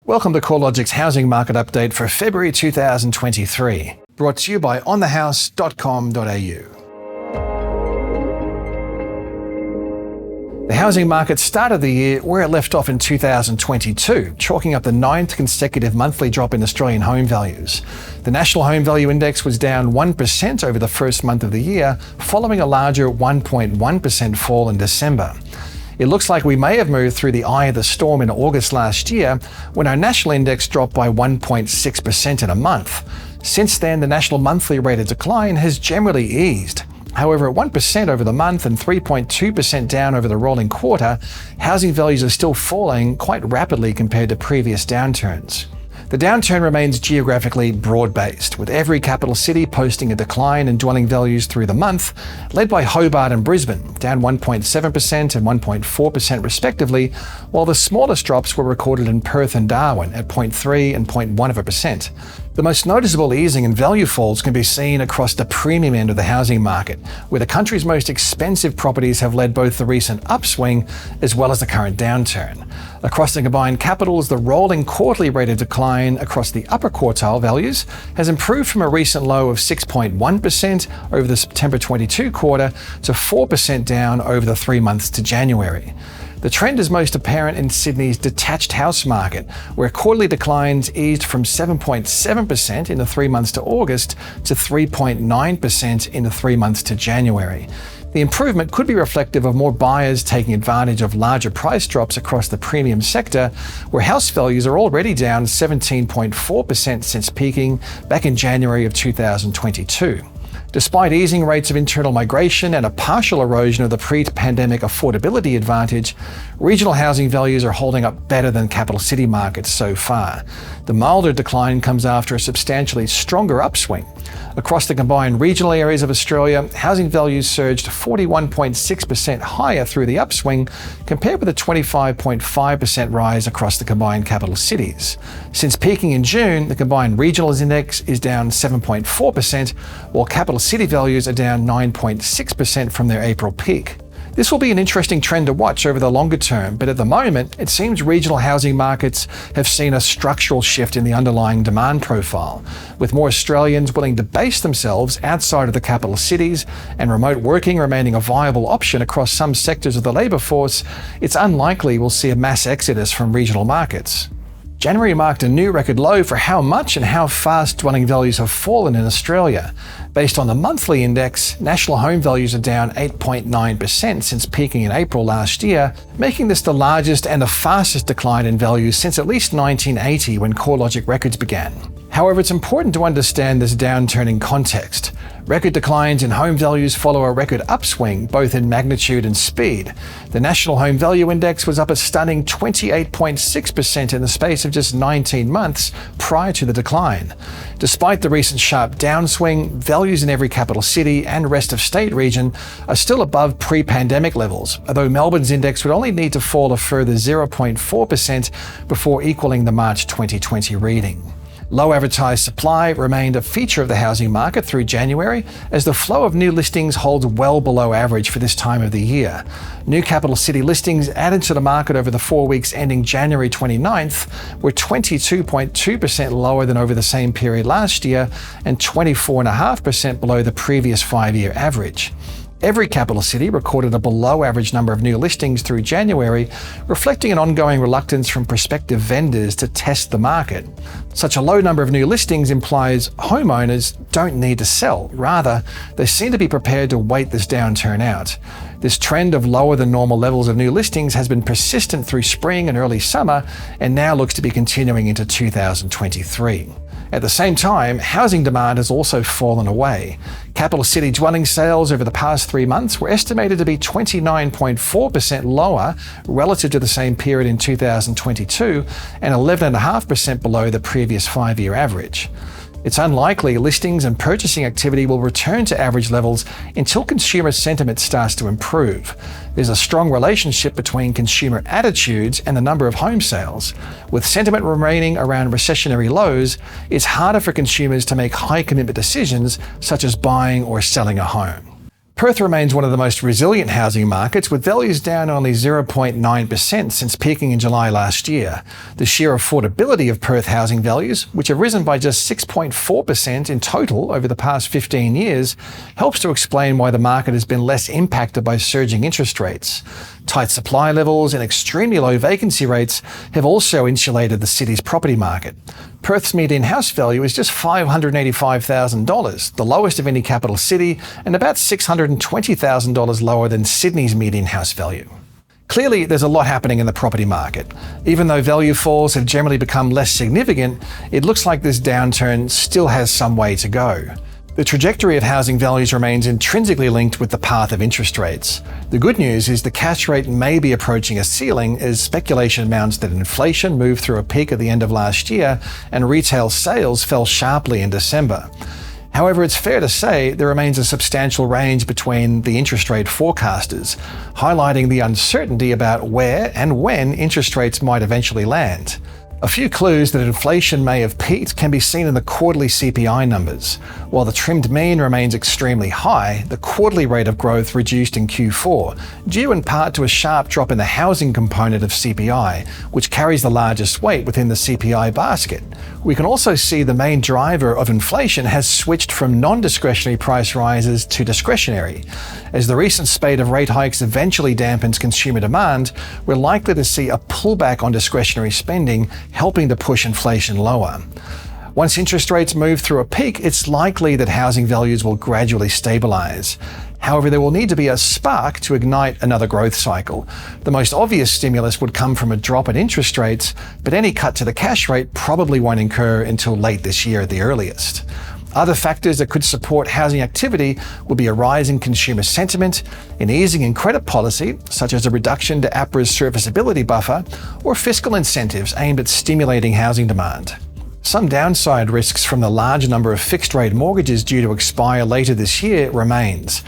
Welcome to CoreLogic's housing market update for February 2023, brought to you by onthehouse.com.au. The housing market started the year where it left off in 2022, chalking up the 9th consecutive monthly drop in Australian home values. The National Home Value Index was down 1% over the first month of the year, following a larger 1.1% fall in December. It looks like we may have moved through the eye of the storm in August last year, when our national index dropped by 1.6% in a month. Since then, the national monthly rate of decline has generally eased. However, at 1% over the month and 3.2% down over the rolling quarter, housing values are still falling quite rapidly compared to previous downturns. The downturn remains geographically broad-based, with every capital city posting a decline in dwelling values through the month, led by Hobart and Brisbane, down 1.7% and 1.4% respectively, while the smallest drops were recorded in Perth and Darwin at 0.3 and 0.1%. The most noticeable easing in value falls can be seen across the premium end of the housing market, where the country's most expensive properties have led both the recent upswing as well as the current downturn. Across the combined capitals, the rolling quarterly rate of decline across the upper quartile values has improved from a recent low of 6.1% over the September 22 quarter to 4% down over the 3 months to January. The trend is most apparent in Sydney's detached house market, where quarterly declines eased from 7.7% in the 3 months to August to 3.9% in the 3 months to January. The improvement could be reflective of more buyers taking advantage of larger price drops across the premium sector, where house values are already down 17.4% since peaking back in January of 2022. Despite easing rates of internal migration and a partial erosion of the pre-pandemic affordability advantage, regional housing values are holding up better than capital city markets so far. The milder decline comes after a substantially stronger upswing. Across the combined regional areas of Australia, housing values surged 41.6% higher through the upswing, compared with a 25.5% rise across the combined capital cities. Since peaking in June, the combined regionals index is down 7.4%, while capital city values are down 9.6% from their April peak. This will be an interesting trend to watch over the longer term, but at the moment, it seems regional housing markets have seen a structural shift in the underlying demand profile. With more Australians willing to base themselves outside of the capital cities and remote working remaining a viable option across some sectors of the labour force, it's unlikely we'll see a mass exodus from regional markets. January marked a new record low for how much and how fast dwelling values have fallen in Australia. Based on the monthly index, national home values are down 8.9% since peaking in April last year, making this the largest and the fastest decline in values since at least 1980, when CoreLogic records began. However, it's important to understand this downturn in context. Record declines in home values follow a record upswing, both in magnitude and speed. The National Home Value Index was up a stunning 28.6% in the space of just 19 months prior to the decline. Despite the recent sharp downswing, values in every capital city and rest of state region are still above pre-pandemic levels, although Melbourne's index would only need to fall a further 0.4% before equaling the March 2020 reading. Low advertised supply remained a feature of the housing market through January, as the flow of new listings holds well below average for this time of the year. New capital city listings added to the market over the 4 weeks ending January 29th were 22.2% lower than over the same period last year and 24.5% below the previous 5-year average. Every capital city recorded a below-average number of new listings through January, reflecting an ongoing reluctance from prospective vendors to test the market. Such a low number of new listings implies homeowners don't need to sell. Rather, they seem to be prepared to wait this downturn out. This trend of lower than normal levels of new listings has been persistent through spring and early summer, and now looks to be continuing into 2023. At the same time, housing demand has also fallen away. Capital city dwelling sales over the past 3 months were estimated to be 29.4% lower relative to the same period in 2022 and 11.5% below the previous 5-year average. It's unlikely listings and purchasing activity will return to average levels until consumer sentiment starts to improve. There's a strong relationship between consumer attitudes and the number of home sales. With sentiment remaining around recessionary lows, it's harder for consumers to make high commitment decisions such as buying or selling a home. Perth remains one of the most resilient housing markets, with values down only 0.9% since peaking in July last year. The sheer affordability of Perth housing values, which have risen by just 6.4% in total over the past 15 years, helps to explain why the market has been less impacted by surging interest rates. Tight supply levels and extremely low vacancy rates have also insulated the city's property market. Perth's median house value is just $585,000, the lowest of any capital city, and about $620,000 lower than Sydney's median house value. Clearly, there's a lot happening in the property market. Even though value falls have generally become less significant, it looks like this downturn still has some way to go. The trajectory of housing values remains intrinsically linked with the path of interest rates. The good news is the cash rate may be approaching a ceiling as speculation mounts that inflation moved through a peak at the end of last year and retail sales fell sharply in December. However, it's fair to say there remains a substantial range between the interest rate forecasters, highlighting the uncertainty about where and when interest rates might eventually land. A few clues that inflation may have peaked can be seen in the quarterly CPI numbers. While the trimmed mean remains extremely high, the quarterly rate of growth reduced in Q4, due in part to a sharp drop in the housing component of CPI, which carries the largest weight within the CPI basket. We can also see the main driver of inflation has switched from non-discretionary price rises to discretionary. As the recent spate of rate hikes eventually dampens consumer demand, we're likely to see a pullback on discretionary spending, helping to push inflation lower. Once interest rates move through a peak, it's likely that housing values will gradually stabilise. However, there will need to be a spark to ignite another growth cycle. The most obvious stimulus would come from a drop in interest rates, but any cut to the cash rate probably won't occur until late this year at the earliest. Other factors that could support housing activity would be a rise in consumer sentiment, an easing in credit policy, such as a reduction to APRA's serviceability buffer, or fiscal incentives aimed at stimulating housing demand. Some downside risks from the large number of fixed-rate mortgages due to expire later this year remains.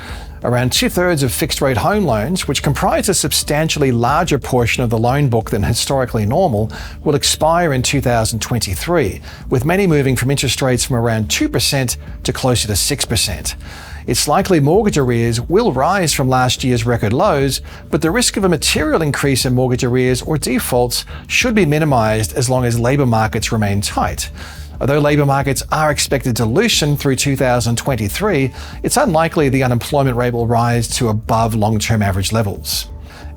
Around 2/3 of fixed-rate home loans, which comprise a substantially larger portion of the loan book than historically normal, will expire in 2023, with many moving from interest rates from around 2% to closer to 6%. It's likely mortgage arrears will rise from last year's record lows, but the risk of a material increase in mortgage arrears or defaults should be minimised as long as labour markets remain tight. Although labour markets are expected to loosen through 2023, it's unlikely the unemployment rate will rise to above long-term average levels.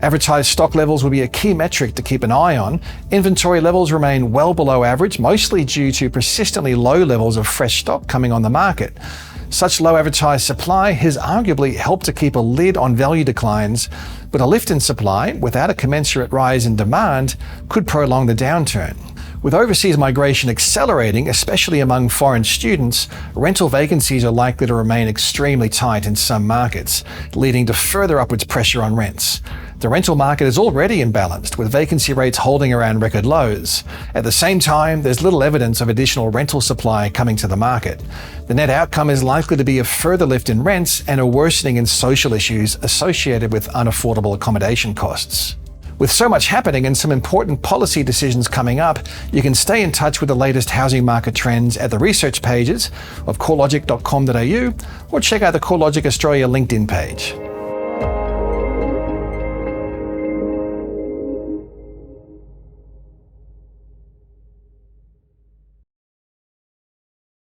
Advertised stock levels will be a key metric to keep an eye on. Inventory levels remain well below average, mostly due to persistently low levels of fresh stock coming on the market. Such low advertised supply has arguably helped to keep a lid on value declines, but a lift in supply, without a commensurate rise in demand, could prolong the downturn. With overseas migration accelerating, especially among foreign students, rental vacancies are likely to remain extremely tight in some markets, leading to further upwards pressure on rents. The rental market is already imbalanced, with vacancy rates holding around record lows. At the same time, there's little evidence of additional rental supply coming to the market. The net outcome is likely to be a further lift in rents and a worsening in social issues associated with unaffordable accommodation costs. With so much happening and some important policy decisions coming up, you can stay in touch with the latest housing market trends at the research pages of CoreLogic.com.au or check out the CoreLogic Australia LinkedIn page.